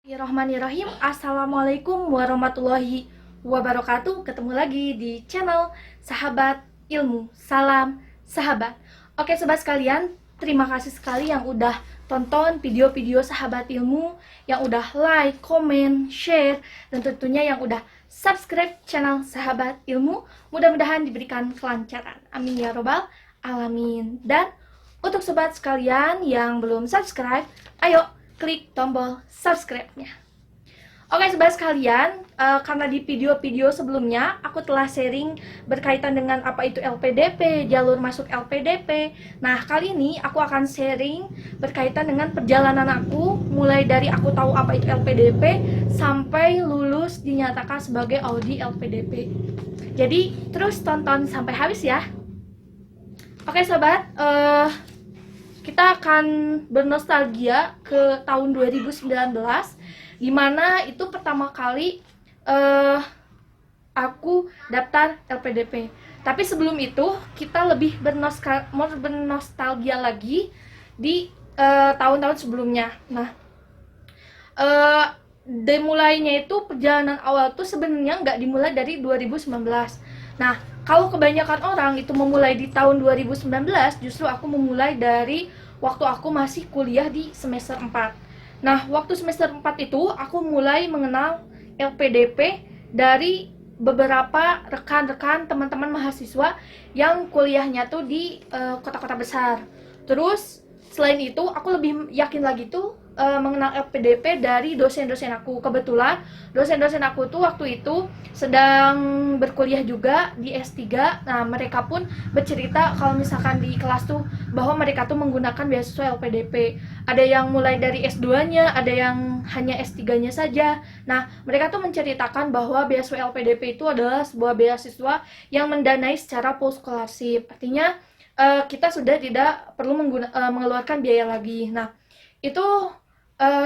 Bismillahirrahmanirrahim. Assalamualaikum warahmatullahi wabarakatuh. Ketemu lagi di channel Sahabat Ilmu. Salam sahabat. Oke sobat sekalian, terima kasih sekali yang udah tonton video-video Sahabat Ilmu, yang udah like, comment, share, dan tentunya yang udah subscribe channel Sahabat Ilmu. Mudah-mudahan diberikan kelancaran. Amin ya robbal alamin. Dan untuk sobat sekalian yang belum subscribe, ayo klik tombol subscribe-nya. Oke sobat sekalian, karena di video-video sebelumnya aku telah sharing berkaitan dengan apa itu LPDP, jalur masuk LPDP. Nah kali ini aku akan sharing berkaitan dengan perjalanan aku, mulai dari aku tahu apa itu LPDP sampai lulus dinyatakan sebagai Audi LPDP. Jadi terus tonton sampai habis ya. Oke sobat, kita akan bernostalgia ke tahun 2019, dimana itu pertama kali aku daftar LPDP. Tapi sebelum itu kita lebih bernostalgia lagi di tahun-tahun sebelumnya. Nah, dimulainya itu perjalanan awal tuh sebenarnya nggak dimulai dari 2019. Nah, kalau kebanyakan orang itu memulai di tahun 2019, justru aku memulai dari waktu aku masih kuliah di semester 4. Nah, waktu semester 4 itu aku mulai mengenal LPDP dari beberapa rekan-rekan teman-teman mahasiswa yang kuliahnya tuh di kota-kota besar. Terus selain itu aku lebih yakin lagi tuh mengenal LPDP dari dosen-dosen aku. Kebetulan dosen-dosen aku tuh waktu itu sedang berkuliah juga di S3. Nah mereka pun bercerita kalau misalkan di kelas tuh bahwa mereka tuh menggunakan beasiswa LPDP. Ada yang mulai dari S2-nya, ada yang hanya S3-nya saja. Nah mereka tuh menceritakan bahwa beasiswa LPDP itu adalah sebuah beasiswa yang mendanai secara post scholarship. Artinya kita sudah tidak perlu mengeluarkan biaya lagi. Nah itu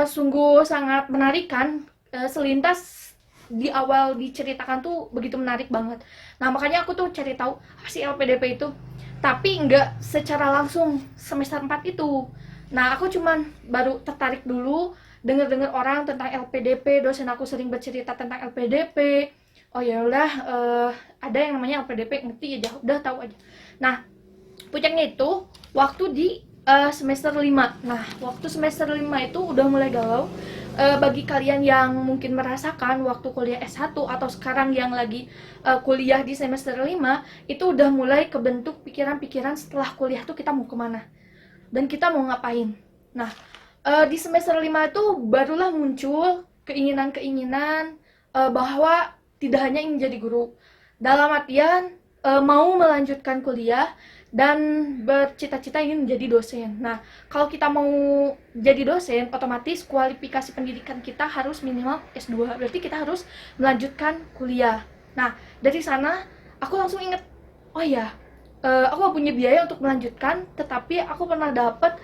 sungguh sangat menarik kan, selintas di awal diceritakan tuh begitu menarik banget. Nah makanya aku tuh cari tahu apa sih LPDP itu, tapi nggak secara langsung semester 4 itu. Nah aku cuman baru tertarik dulu dengar-dengar orang tentang LPDP, dosen aku sering bercerita tentang LPDP. Oh ya udah, ada yang namanya LPDP, ngerti aja, udah tahu aja. Nah puncaknya itu waktu di semester 5. Nah, waktu semester 5 itu udah mulai galau. Bagi kalian yang mungkin merasakan waktu kuliah S1 atau sekarang yang lagi kuliah di semester 5, itu udah mulai kebentuk pikiran-pikiran setelah kuliah tuh kita mau kemana dan kita mau ngapain. Nah, di semester 5 itu barulah muncul keinginan-keinginan bahwa tidak hanya ingin jadi guru, dalam artian mau melanjutkan kuliah dan bercita-cita ingin menjadi dosen. Nah, kalau kita mau jadi dosen, otomatis kualifikasi pendidikan kita harus minimal S2. Berarti kita harus melanjutkan kuliah. Nah, dari sana aku langsung inget, oh ya, aku gak punya biaya untuk melanjutkan, tetapi aku pernah dapat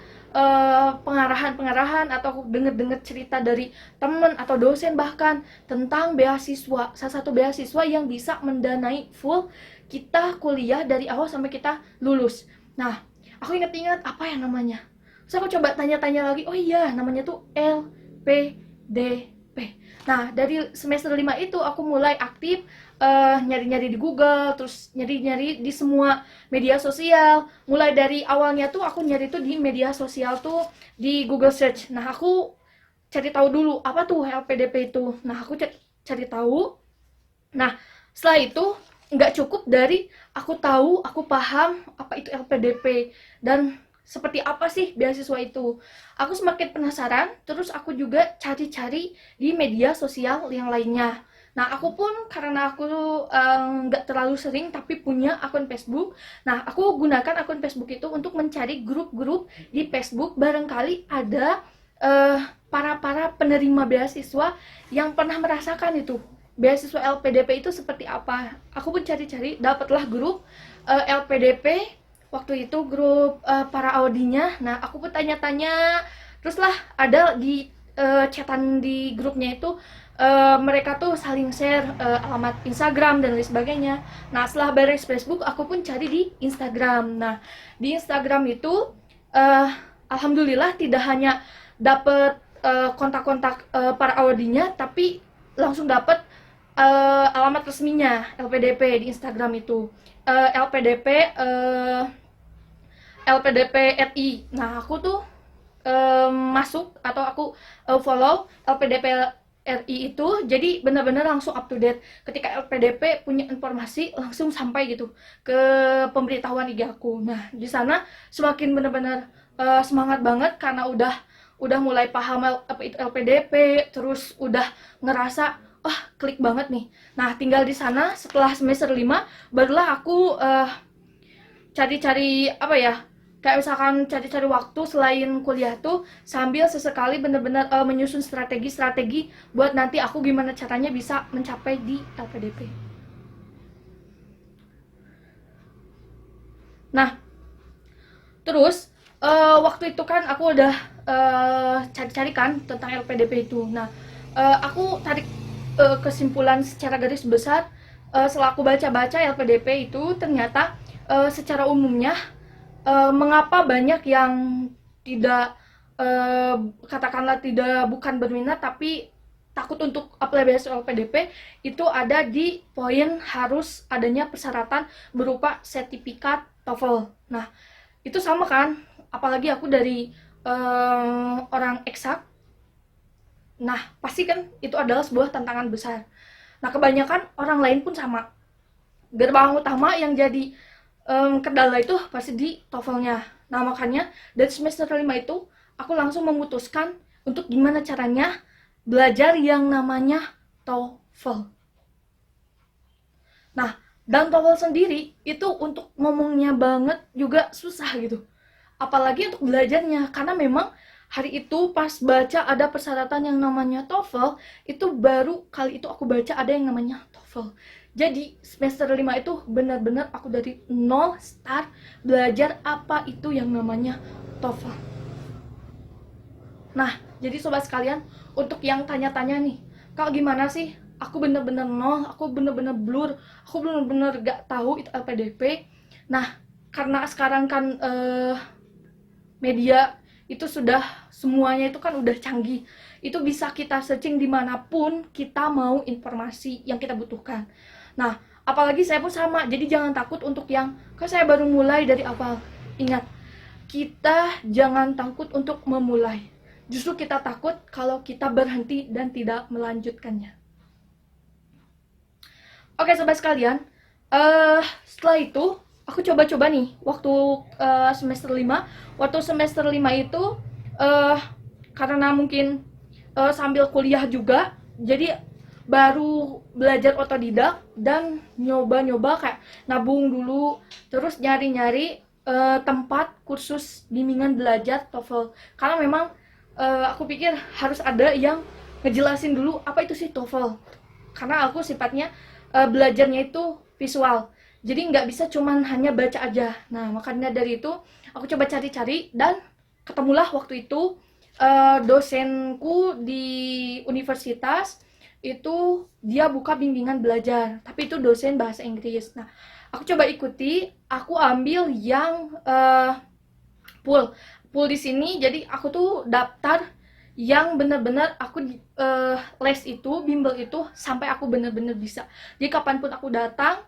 pengarahan-pengarahan atau aku dengar cerita dari teman atau dosen bahkan tentang beasiswa, salah satu beasiswa yang bisa mendanai full kita kuliah dari awal sampai kita lulus. Nah aku ingat-ingat apa ya namanya, terus aku coba tanya-tanya lagi, oh iya namanya tuh LPDP. Nah dari semester 5 itu aku mulai aktif nyari-nyari di Google, terus nyari-nyari di semua media sosial. Mulai dari awalnya tuh aku nyari tuh di media sosial tuh di Google Search. Nah aku cari tahu dulu apa tuh LPDP itu. Nah aku cari tahu. Nah setelah itu nggak cukup dari aku tahu, aku paham apa itu LPDP dan seperti apa sih beasiswa itu. Aku semakin penasaran, terus aku juga cari-cari di media sosial yang lainnya. Nah aku pun karena aku nggak terlalu sering tapi punya akun Facebook. Nah aku gunakan akun Facebook itu untuk mencari grup-grup di Facebook, barangkali ada para penerima beasiswa yang pernah merasakan itu beasiswa LPDP itu seperti apa. Aku pun cari-cari, dapatlah grup LPDP. Waktu itu grup para audinya. Nah aku pun tanya-tanya, teruslah ada di chatan di grupnya itu mereka tuh saling share alamat Instagram dan lain sebagainya. Nah setelah beres Facebook aku pun cari di Instagram. Nah di Instagram itu alhamdulillah tidak hanya dapet kontak-kontak para awardingnya, tapi langsung dapat alamat resminya LPDP di Instagram itu. LPDP LPDP RI. Nah, aku tuh masuk atau aku follow LPDP RI itu, jadi benar-benar langsung up to date. Ketika LPDP punya informasi langsung sampai gitu ke pemberitahuan IG aku. Nah, di sana semakin benar-benar semangat banget karena udah mulai paham apa itu LPDP, terus udah ngerasa klik banget nih. Nah, tinggal di sana setelah semester 5 barulah aku cari-cari apa ya, kayak misalkan cari-cari waktu selain kuliah tuh sambil sesekali bener-bener menyusun strategi-strategi buat nanti aku gimana caranya bisa mencapai di LPDP. Nah, terus waktu itu kan aku udah cari-cari kan tentang LPDP itu. Nah, aku tarik kesimpulan secara garis besar setelah aku baca-baca LPDP itu ternyata secara umumnya mengapa banyak yang tidak katakanlah bukan berminat tapi takut untuk apply beasiswa LPDP, itu ada di poin harus adanya persyaratan berupa sertifikat TOEFL. Nah, itu sama kan, apalagi aku dari orang eksak. Nah, pasti kan itu adalah sebuah tantangan besar. Nah, kebanyakan orang lain pun sama. Gerbang utama yang jadi kendala itu pasti di TOEFL-nya. Nah, makanya dari semester 5 itu aku langsung memutuskan untuk gimana caranya belajar yang namanya TOEFL. Nah, dan TOEFL sendiri itu untuk ngomongnya banget juga susah gitu. Apalagi untuk belajarnya, karena memang hari itu pas baca ada persyaratan yang namanya TOEFL, itu baru kali itu aku baca ada yang namanya TOEFL. Jadi semester 5 itu benar-benar aku dari nol start belajar apa itu yang namanya TOEFL. Nah, jadi sobat sekalian, untuk yang tanya-tanya nih, Kak gimana sih? Aku bener-bener nol, aku bener-bener blur, aku bener-bener gak tahu itu LPDP. Nah, karena sekarang kan media itu sudah semuanya itu kan udah canggih, itu bisa kita searching dimanapun kita mau informasi yang kita butuhkan. Nah, apalagi saya pun sama, jadi jangan takut untuk yang kan saya baru mulai dari awal. Ingat, kita jangan takut untuk memulai, justru kita takut kalau kita berhenti dan tidak melanjutkannya. Oke sobat sekalian, setelah itu aku coba-coba nih waktu semester 5. Waktu semester 5 itu karena mungkin sambil kuliah juga, jadi baru belajar otodidak dan nyoba-nyoba kayak nabung dulu, terus nyari-nyari tempat kursus bimbingan belajar TOEFL. Karena memang aku pikir harus ada yang ngejelasin dulu apa itu sih TOEFL. Karena aku sifatnya belajarnya itu visual, jadi nggak bisa cuman hanya baca aja. Nah, makanya dari itu aku coba cari-cari dan ketemulah waktu itu dosenku di universitas itu, dia buka bimbingan belajar, tapi itu dosen bahasa Inggris. Nah, aku coba ikuti, aku ambil yang pool di sini. Jadi aku tuh daftar yang benar-benar aku les itu, bimbel itu sampai aku benar-benar bisa. Jadi kapanpun aku datang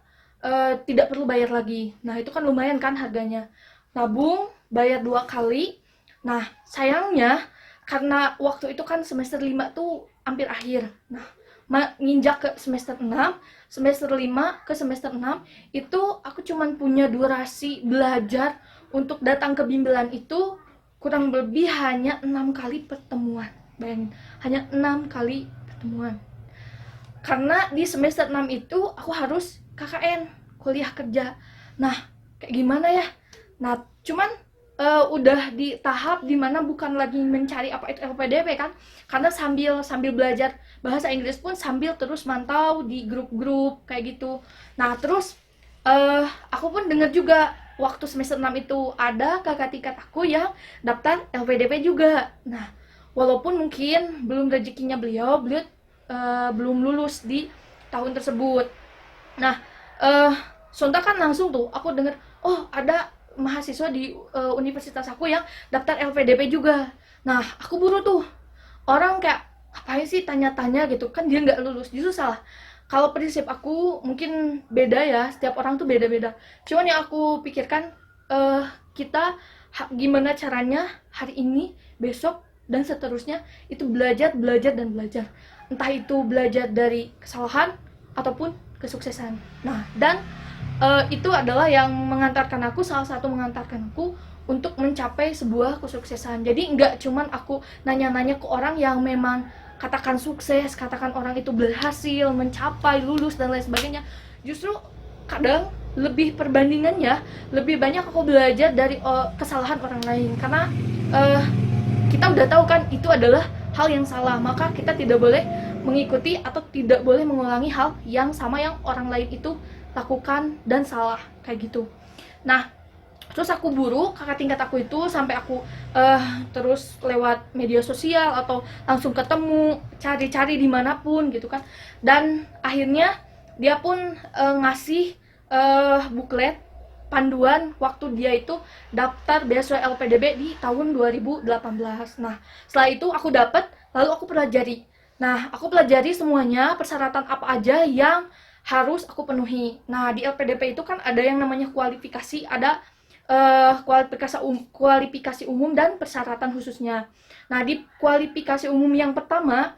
tidak perlu bayar lagi. Nah, itu kan lumayan kan harganya. Nabung, bayar 2 kali. Nah, sayangnya karena waktu itu kan semester 5 tuh hampir akhir. Nah, nginjak ke semester 6, semester 5 ke semester 6 itu aku cuman punya durasi belajar untuk datang ke bimbel itu kurang lebih hanya 6 kali pertemuan. Bayangin, hanya 6 kali pertemuan. Karena di semester 6 itu aku harus KKN, kuliah kerja. Nah, kayak gimana ya? Nah, cuman udah di tahap dimana bukan lagi mencari apa itu LPDP kan, karena sambil belajar bahasa Inggris pun sambil terus mantau di grup-grup kayak gitu. Nah, terus aku pun dengar juga waktu semester 6 itu ada kakak tingkat aku yang daftar LPDP juga. Nah, walaupun mungkin belum rezekinya beliau belum lulus di tahun tersebut. Nah, sontak kan langsung tuh aku dengar, oh ada mahasiswa di universitas aku yang daftar LPDP juga. Nah, aku buru tuh, orang kayak ngapain sih tanya-tanya gitu kan, dia nggak lulus. Justru salah. Kalau prinsip aku mungkin beda ya, setiap orang tuh beda-beda. Cuman yang aku pikirkan, kita gimana caranya hari ini, besok, dan seterusnya itu belajar, belajar, dan belajar. Entah itu belajar dari kesalahan ataupun kesuksesan. Nah, dan itu adalah yang mengantarkan aku, salah satu mengantarkan aku untuk mencapai sebuah kesuksesan. Jadi nggak cuman aku nanya-nanya ke orang yang memang katakan sukses, katakan orang itu berhasil, mencapai, lulus, dan lain sebagainya. Justru kadang lebih perbandingannya, lebih banyak aku belajar dari kesalahan orang lain. Karena kita udah tahu kan itu adalah hal yang salah, maka kita tidak boleh mengikuti atau tidak boleh mengulangi hal yang sama yang orang lain itu lakukan dan salah, kayak gitu. Nah, terus aku buru kakak tingkat aku itu sampai aku terus lewat media sosial atau langsung ketemu, cari-cari dimanapun gitu kan. Dan akhirnya dia pun ngasih buklet panduan waktu dia itu daftar beasiswa LPDB di tahun 2018. Nah, setelah itu aku dapat, lalu aku pelajari. Nah, aku pelajari semuanya, persyaratan apa aja yang harus aku penuhi. Nah, di LPDP itu kan ada yang namanya kualifikasi, ada kualifikasi umum dan persyaratan khususnya. Nah, di kualifikasi umum yang pertama,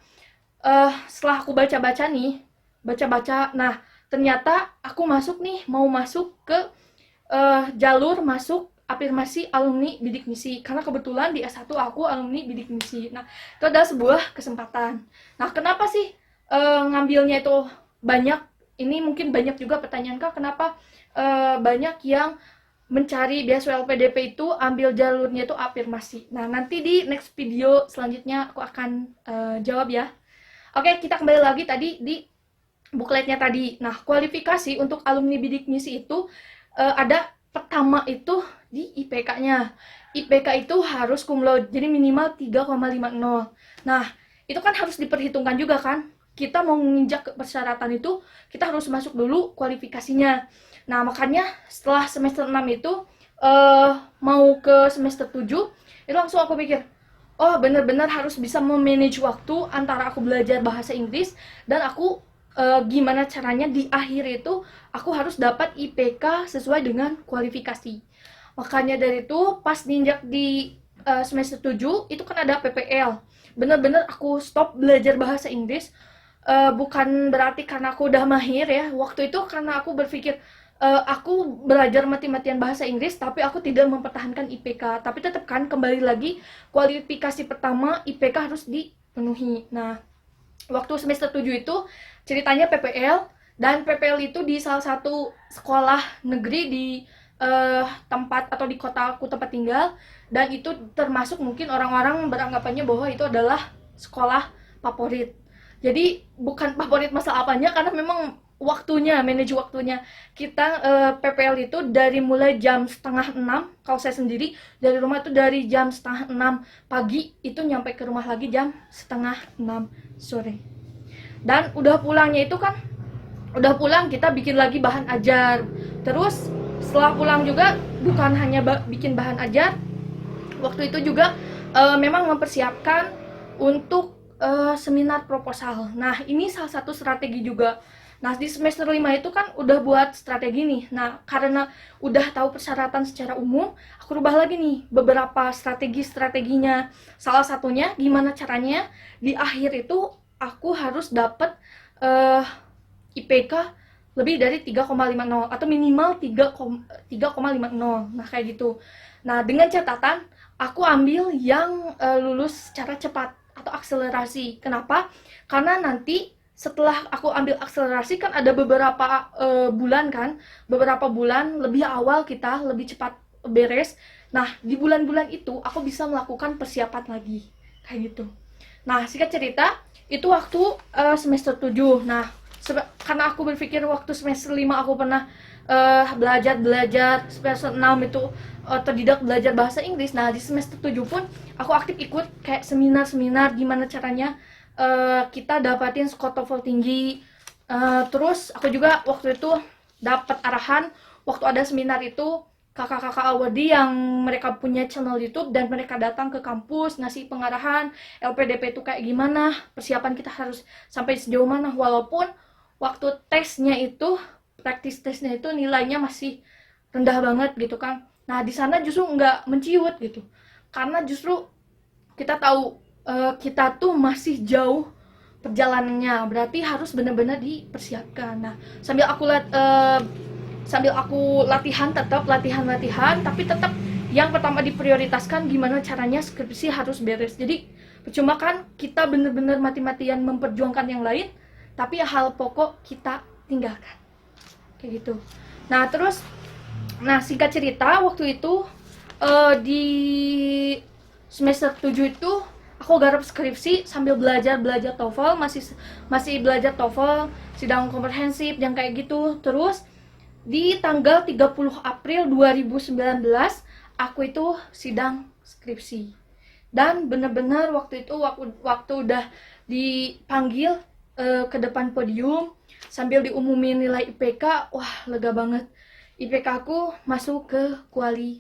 setelah aku baca-baca nih, nah ternyata aku masuk nih, mau masuk ke jalur masuk afirmasi alumni bidik misi, karena kebetulan di S1 aku alumni bidik misi. Nah, itu adalah sebuah kesempatan. Nah, kenapa sih ngambilnya itu banyak? Ini mungkin banyak juga pertanyaan, Kak, kenapa banyak yang mencari beasiswa LPDP itu ambil jalurnya itu afirmasi. Nah, nanti di next video selanjutnya aku akan jawab ya. Oke, kita kembali lagi tadi di bukletnya tadi. Nah, kualifikasi untuk alumni bidik misi itu ada pertama itu di IPK-nya. IPK itu harus cum laude, jadi minimal 3,50. Nah, itu kan harus diperhitungkan juga kan. Kita mau menginjak ke persyaratan itu, kita harus masuk dulu kualifikasinya. Nah, makanya setelah semester 6 itu mau ke semester 7, itu langsung aku pikir, oh bener-bener harus bisa memanage waktu antara aku belajar bahasa Inggris dan aku gimana caranya di akhir itu aku harus dapat IPK sesuai dengan kualifikasi. Makanya dari itu pas ninjak di semester 7 itu kan ada PPL. Bener-bener aku stop belajar bahasa Inggris. Bukan berarti karena aku udah mahir ya. Waktu itu karena aku berpikir aku belajar mati-matian bahasa Inggris tapi aku tidak mempertahankan IPK. Tapi tetap kan kembali lagi kualifikasi pertama IPK harus dipenuhi. Nah, waktu semester 7 itu ceritanya PPL, dan PPL itu di salah satu sekolah negeri di tempat atau di kota aku tempat tinggal, dan itu termasuk mungkin orang-orang beranggapannya bahwa itu adalah sekolah favorit. Jadi bukan favorit masalah apanya, karena memang waktunya, manage waktunya. Kita PPL itu dari mulai jam setengah 6, kalau saya sendiri dari rumah itu dari jam setengah 6 pagi itu nyampe ke rumah lagi jam setengah 6 sore. Dan udah pulangnya itu kan, udah pulang kita bikin lagi bahan ajar. Terus setelah pulang juga bukan hanya bikin bahan ajar, waktu itu juga memang mempersiapkan untuk seminar proposal. Nah, ini salah satu strategi juga. Nah, di semester 5 itu kan udah buat strategi nih. Nah, karena udah tahu persyaratan secara umum, aku rubah lagi nih beberapa strategi-strateginya. Salah satunya gimana caranya di akhir itu aku harus dapat IPK lebih dari 3,50 atau minimal 3,50. Nah, kayak gitu. Nah, dengan catatan aku ambil yang lulus secara cepat atau akselerasi. Kenapa? Karena nanti setelah aku ambil akselerasi kan ada beberapa bulan kan, beberapa bulan lebih awal kita lebih cepat beres. Nah, di bulan-bulan itu aku bisa melakukan persiapan lagi, kayak gitu. Nah, singkat cerita, itu waktu semester 7. Nah, karena aku berpikir waktu semester 5 aku pernah belajar, semester 6 itu otodidak belajar bahasa Inggris. Nah, di semester 7 pun aku aktif ikut kayak seminar-seminar gimana caranya kita dapatin skor TOEFL tinggi. Terus aku juga waktu itu dapat arahan waktu ada seminar itu kakak-kakak awadi yang mereka punya channel YouTube dan mereka datang ke kampus ngasih pengarahan LPDP itu kayak gimana, persiapan kita harus sampai sejauh mana, walaupun waktu tesnya itu, praktis tesnya itu nilainya masih rendah banget gitu kan. Nah di sana justru nggak menciut gitu, karena justru kita tahu kita tuh masih jauh perjalanannya, berarti harus benar-benar dipersiapkan. Nah sambil aku latihan, tetap latihan, tapi tetap yang pertama diprioritaskan gimana caranya skripsi harus beres. Jadi percuma kan kita bener-bener mati-matian memperjuangkan yang lain tapi hal pokok kita tinggalkan kayak gitu. Nah terus, singkat cerita waktu itu di semester 7 itu aku garap skripsi sambil belajar TOEFL, masih belajar TOEFL, sidang komprehensif yang kayak gitu. Terus di tanggal 30 April 2019 aku itu sidang skripsi. Dan bener-bener waktu itu waktu udah dipanggil ke depan podium sambil diumumin nilai IPK, wah lega banget. IPK aku masuk ke kuali